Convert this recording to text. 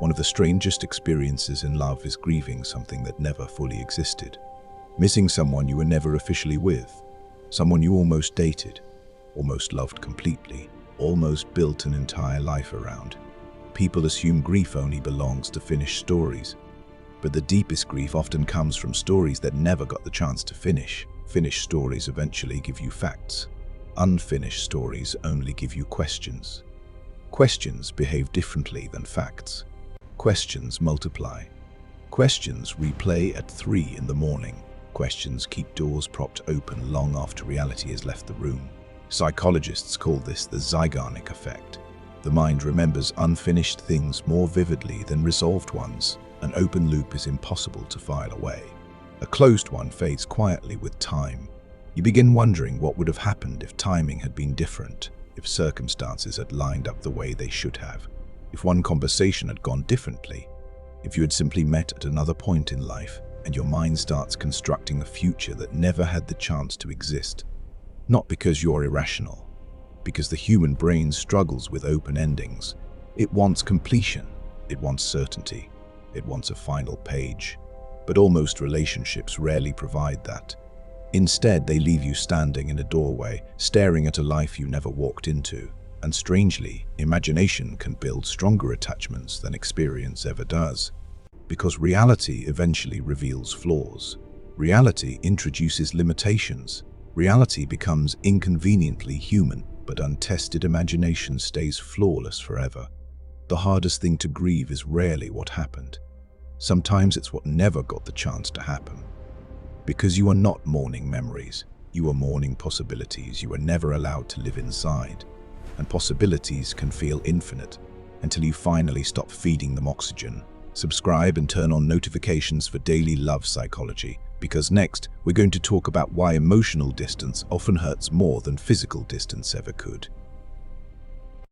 One of the strangest experiences in love is grieving something that never fully existed. Missing someone you were never officially with, someone you almost dated, almost loved completely, almost built an entire life around. People assume grief only belongs to finished stories, but the deepest grief often comes from stories that never got the chance to finish. Finished stories eventually give you facts. Unfinished stories only give you questions. Questions behave differently than facts. Questions multiply. Questions replay at 3 in the morning. Questions keep doors propped open long after reality has left the room. Psychologists call this the Zeigarnik effect. The mind remembers unfinished things more vividly than resolved ones. An open loop is impossible to file away. A closed one fades quietly with time. You begin wondering what would have happened if timing had been different, if circumstances had lined up the way they should have, if one conversation had gone differently, if you had simply met at another point in life, and your mind starts constructing a future that never had the chance to exist. Not because you're irrational, because the human brain struggles with open endings. It wants completion, it wants certainty, it wants a final page. But almost relationships rarely provide that. Instead, they leave you standing in a doorway, staring at a life you never walked into. And strangely, imagination can build stronger attachments than experience ever does. Because reality eventually reveals flaws. Reality introduces limitations. Reality becomes inconveniently human, but untested imagination stays flawless forever. The hardest thing to grieve is rarely what happened. Sometimes it's what never got the chance to happen. Because you are not mourning memories, you are mourning possibilities you were never allowed to live inside. And possibilities can feel infinite until you finally stop feeding them oxygen. Subscribe and turn on notifications for daily love psychology, because next we're going to talk about why emotional distance often hurts more than physical distance ever could.